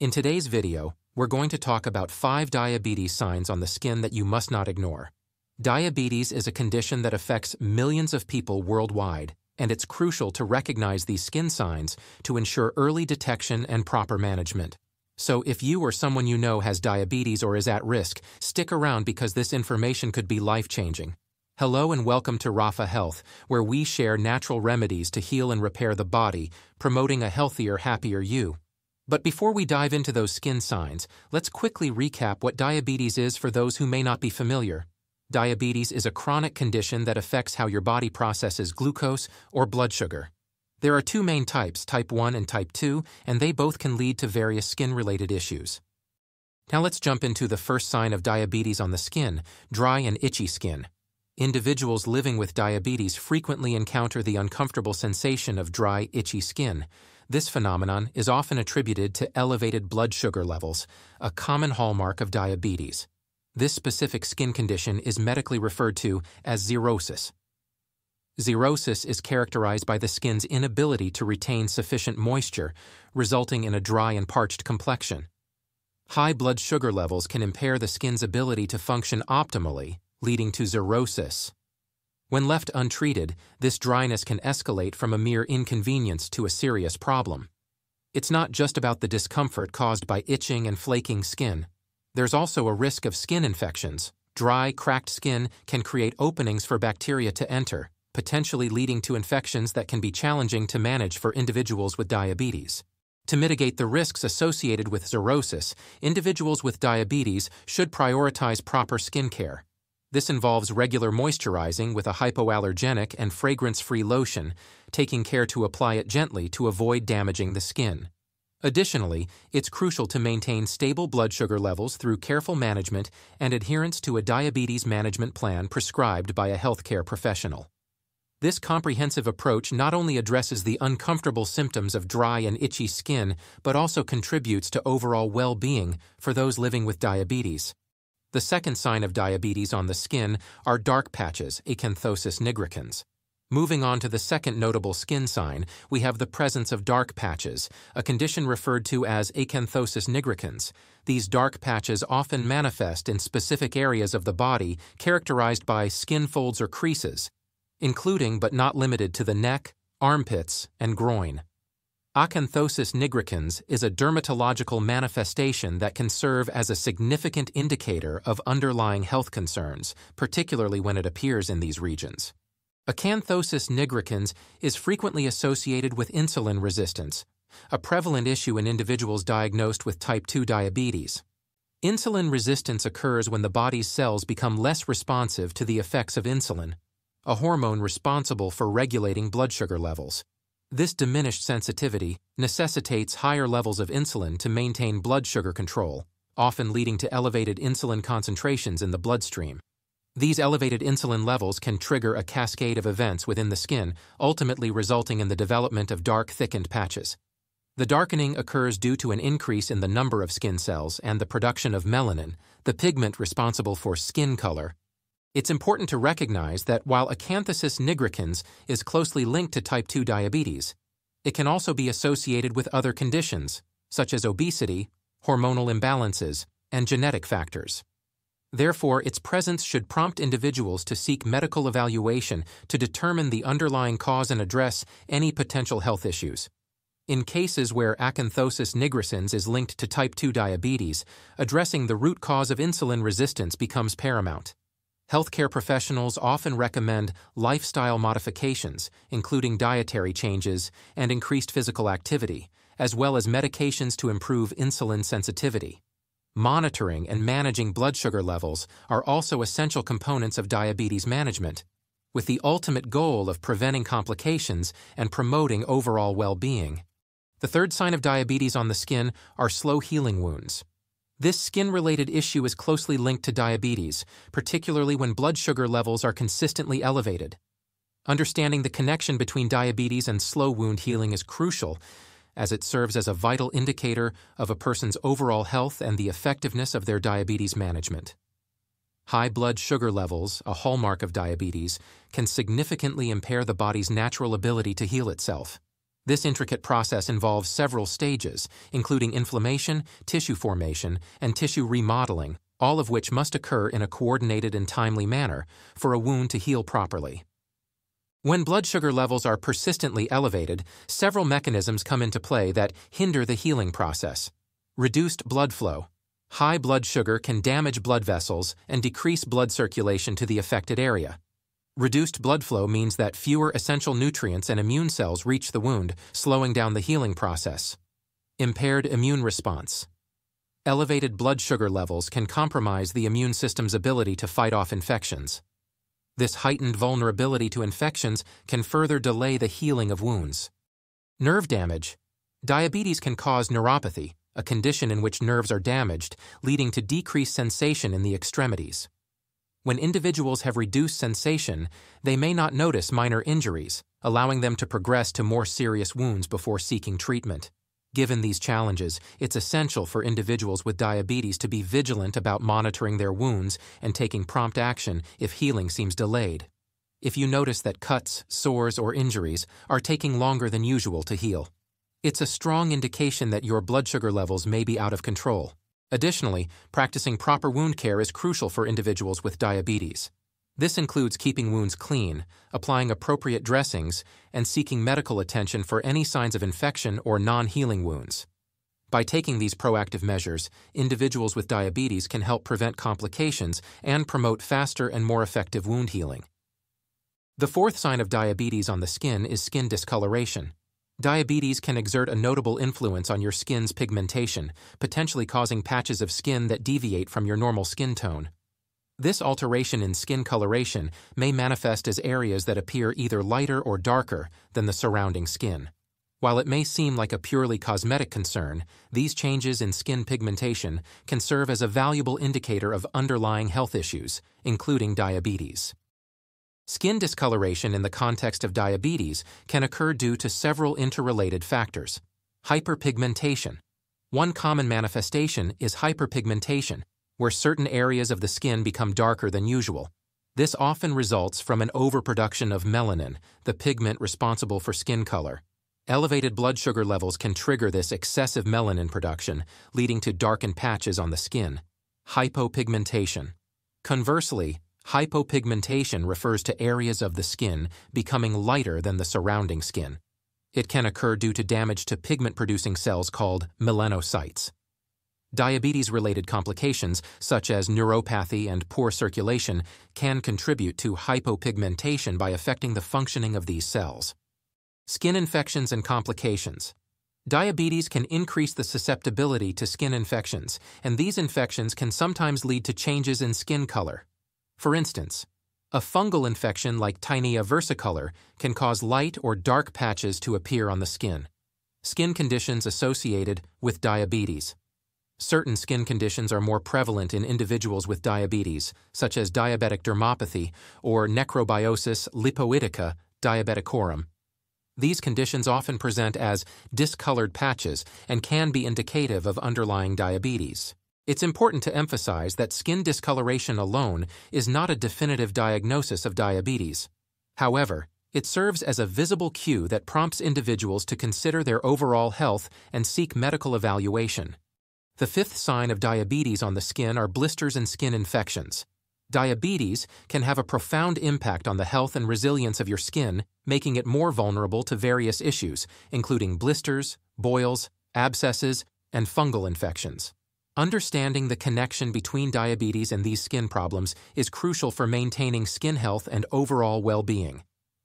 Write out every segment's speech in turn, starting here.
In today's video, we're going to talk about 5 diabetes signs on the skin that you must not ignore. Diabetes is a condition that affects millions of people worldwide, and it's crucial to recognize these skin signs to ensure early detection and proper management. So if you or someone you know has diabetes or is at risk, stick around because this information could be life-changing. Hello and welcome to Rafa Health, where we share natural remedies to heal and repair the body, promoting a healthier, happier you. But before we dive into those skin signs, let's quickly recap what diabetes is for those who may not be familiar. Diabetes is a chronic condition that affects how your body processes glucose or blood sugar. There are 2 main types, type 1 and type 2, and they both can lead to various skin-related issues. Now let's jump into the first sign of diabetes on the skin, dry and itchy skin. Individuals living with diabetes frequently encounter the uncomfortable sensation of dry, itchy skin. This phenomenon is often attributed to elevated blood sugar levels, a common hallmark of diabetes. This specific skin condition is medically referred to as xerosis. Xerosis is characterized by the skin's inability to retain sufficient moisture, resulting in a dry and parched complexion. High blood sugar levels can impair the skin's ability to function optimally, leading to xerosis. When left untreated, this dryness can escalate from a mere inconvenience to a serious problem. It's not just about the discomfort caused by itching and flaking skin. There's also a risk of skin infections. Dry, cracked skin can create openings for bacteria to enter, potentially leading to infections that can be challenging to manage for individuals with diabetes. To mitigate the risks associated with xerosis, individuals with diabetes should prioritize proper skin care. This involves regular moisturizing with a hypoallergenic and fragrance-free lotion, taking care to apply it gently to avoid damaging the skin. Additionally, it's crucial to maintain stable blood sugar levels through careful management and adherence to a diabetes management plan prescribed by a healthcare professional. This comprehensive approach not only addresses the uncomfortable symptoms of dry and itchy skin, but also contributes to overall well-being for those living with diabetes. The second sign of diabetes on the skin are dark patches, acanthosis nigricans. Moving on to the second notable skin sign, we have the presence of dark patches, a condition referred to as acanthosis nigricans. These dark patches often manifest in specific areas of the body characterized by skin folds or creases, including but not limited to the neck, armpits, and groin. Acanthosis nigricans is a dermatological manifestation that can serve as a significant indicator of underlying health concerns, particularly when it appears in these regions. Acanthosis nigricans is frequently associated with insulin resistance, a prevalent issue in individuals diagnosed with type 2 diabetes. Insulin resistance occurs when the body's cells become less responsive to the effects of insulin, a hormone responsible for regulating blood sugar levels. This diminished sensitivity necessitates higher levels of insulin to maintain blood sugar control, often leading to elevated insulin concentrations in the bloodstream. These elevated insulin levels can trigger a cascade of events within the skin, ultimately resulting in the development of dark, thickened patches. The darkening occurs due to an increase in the number of skin cells and the production of melanin, the pigment responsible for skin color. It's important to recognize that while acanthosis nigricans is closely linked to type 2 diabetes, it can also be associated with other conditions, such as obesity, hormonal imbalances, and genetic factors. Therefore, its presence should prompt individuals to seek medical evaluation to determine the underlying cause and address any potential health issues. In cases where acanthosis nigricans is linked to type 2 diabetes, addressing the root cause of insulin resistance becomes paramount. Healthcare professionals often recommend lifestyle modifications, including dietary changes and increased physical activity, as well as medications to improve insulin sensitivity. Monitoring and managing blood sugar levels are also essential components of diabetes management, with the ultimate goal of preventing complications and promoting overall well-being. The third sign of diabetes on the skin are slow healing wounds. This skin-related issue is closely linked to diabetes, particularly when blood sugar levels are consistently elevated. Understanding the connection between diabetes and slow wound healing is crucial, as it serves as a vital indicator of a person's overall health and the effectiveness of their diabetes management. High blood sugar levels, a hallmark of diabetes, can significantly impair the body's natural ability to heal itself. This intricate process involves several stages, including inflammation, tissue formation, and tissue remodeling, all of which must occur in a coordinated and timely manner for a wound to heal properly. When blood sugar levels are persistently elevated, several mechanisms come into play that hinder the healing process. Reduced blood flow. High blood sugar can damage blood vessels and decrease blood circulation to the affected area. Reduced blood flow means that fewer essential nutrients and immune cells reach the wound, slowing down the healing process. Impaired immune response. Elevated blood sugar levels can compromise the immune system's ability to fight off infections. This heightened vulnerability to infections can further delay the healing of wounds. Nerve damage. Diabetes can cause neuropathy, a condition in which nerves are damaged, leading to decreased sensation in the extremities. When individuals have reduced sensation, they may not notice minor injuries, allowing them to progress to more serious wounds before seeking treatment. Given these challenges, it's essential for individuals with diabetes to be vigilant about monitoring their wounds and taking prompt action if healing seems delayed. If you notice that cuts, sores, or injuries are taking longer than usual to heal, it's a strong indication that your blood sugar levels may be out of control. Additionally, practicing proper wound care is crucial for individuals with diabetes. This includes keeping wounds clean, applying appropriate dressings, and seeking medical attention for any signs of infection or non-healing wounds. By taking these proactive measures, individuals with diabetes can help prevent complications and promote faster and more effective wound healing. The fourth sign of diabetes on the skin is skin discoloration. Diabetes can exert a notable influence on your skin's pigmentation, potentially causing patches of skin that deviate from your normal skin tone. This alteration in skin coloration may manifest as areas that appear either lighter or darker than the surrounding skin. While it may seem like a purely cosmetic concern, these changes in skin pigmentation can serve as a valuable indicator of underlying health issues, including diabetes. Skin discoloration in the context of diabetes can occur due to several interrelated factors. Hyperpigmentation. One common manifestation is hyperpigmentation, where certain areas of the skin become darker than usual. This often results from an overproduction of melanin, the pigment responsible for skin color. Elevated blood sugar levels can trigger this excessive melanin production, leading to darkened patches on the skin. Hypopigmentation. Conversely, hypopigmentation refers to areas of the skin becoming lighter than the surrounding skin. It can occur due to damage to pigment-producing cells called melanocytes. Diabetes-related complications, such as neuropathy and poor circulation, can contribute to hypopigmentation by affecting the functioning of these cells. Skin infections and complications. Diabetes can increase the susceptibility to skin infections, and these infections can sometimes lead to changes in skin color. For instance, a fungal infection like Tinea versicolor can cause light or dark patches to appear on the skin. Skin conditions associated with diabetes. Certain skin conditions are more prevalent in individuals with diabetes, such as diabetic dermopathy or necrobiosis lipoidica diabeticorum. These conditions often present as discolored patches and can be indicative of underlying diabetes. It's important to emphasize that skin discoloration alone is not a definitive diagnosis of diabetes. However, it serves as a visible cue that prompts individuals to consider their overall health and seek medical evaluation. The fifth sign of diabetes on the skin are blisters and skin infections. Diabetes can have a profound impact on the health and resilience of your skin, making it more vulnerable to various issues, including blisters, boils, abscesses, and fungal infections. Understanding the connection between diabetes and these skin problems is crucial for maintaining skin health and overall well-being.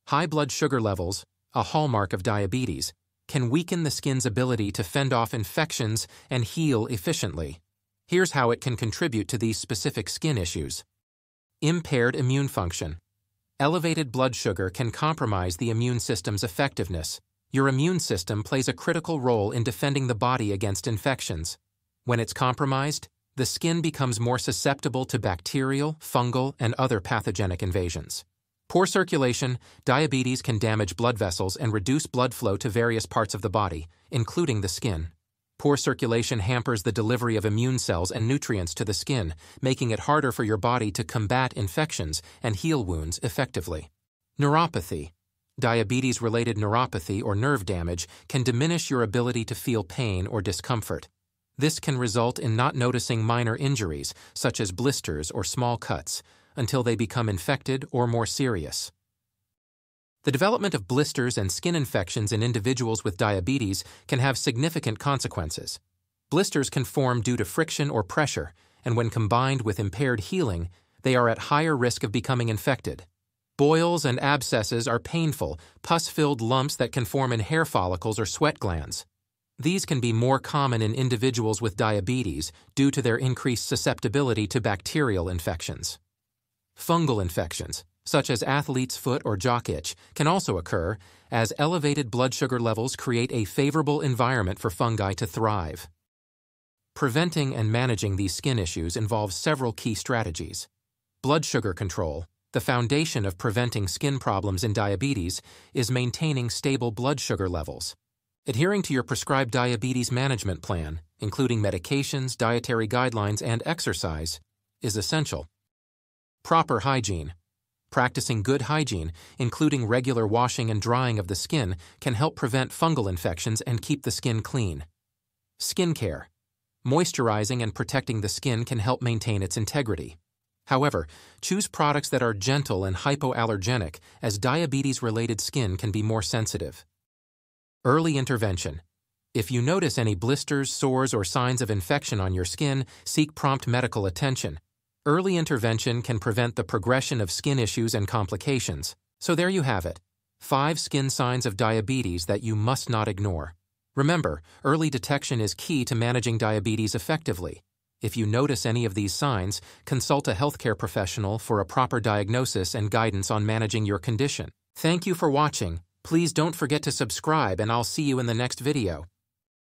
High blood sugar levels, a hallmark of diabetes, can weaken the skin's ability to fend off infections and heal efficiently. Here's how it can contribute to these specific skin issues. Impaired immune function. Elevated blood sugar can compromise the immune system's effectiveness. Your immune system plays a critical role in defending the body against infections. When it's compromised, the skin becomes more susceptible to bacterial, fungal, and other pathogenic invasions. Poor circulation, diabetes can damage blood vessels and reduce blood flow to various parts of the body, including the skin. Poor circulation hampers the delivery of immune cells and nutrients to the skin, making it harder for your body to combat infections and heal wounds effectively. Neuropathy. Diabetes-related neuropathy or nerve damage can diminish your ability to feel pain or discomfort. This can result in not noticing minor injuries, such as blisters or small cuts, until they become infected or more serious. The development of blisters and skin infections in individuals with diabetes can have significant consequences. Blisters can form due to friction or pressure, and when combined with impaired healing, they are at higher risk of becoming infected. Boils and abscesses are painful, pus-filled lumps that can form in hair follicles or sweat glands. These can be more common in individuals with diabetes due to their increased susceptibility to bacterial infections. Fungal infections, such as athlete's foot or jock itch, can also occur, as elevated blood sugar levels create a favorable environment for fungi to thrive. Preventing and managing these skin issues involves several key strategies. Blood sugar control, the foundation of preventing skin problems in diabetes, is maintaining stable blood sugar levels. Adhering to your prescribed diabetes management plan, including medications, dietary guidelines, and exercise, is essential. Proper hygiene. Practicing good hygiene, including regular washing and drying of the skin, can help prevent fungal infections and keep the skin clean. Skin care. Moisturizing and protecting the skin can help maintain its integrity. However, choose products that are gentle and hypoallergenic, as diabetes-related skin can be more sensitive. Early intervention. If you notice any blisters, sores, or signs of infection on your skin, seek prompt medical attention. Early intervention can prevent the progression of skin issues and complications. So there you have it. 5 skin signs of diabetes that you must not ignore. Remember, early detection is key to managing diabetes effectively. If you notice any of these signs, consult a healthcare professional for a proper diagnosis and guidance on managing your condition. Thank you for watching. Please don't forget to subscribe, and I'll see you in the next video.